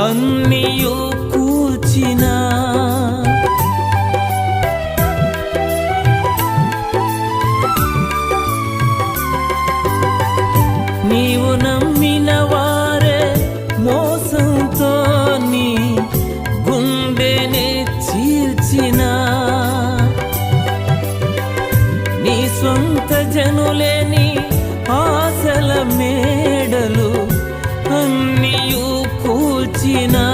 అన్నియు కూల్చినా నీవు నమ్మిన వారే మోసంతో నీ గుండెని చీల్చినా నీ సొంత జనులేని ఆశల మేడలు అన్నియు కూల్చినా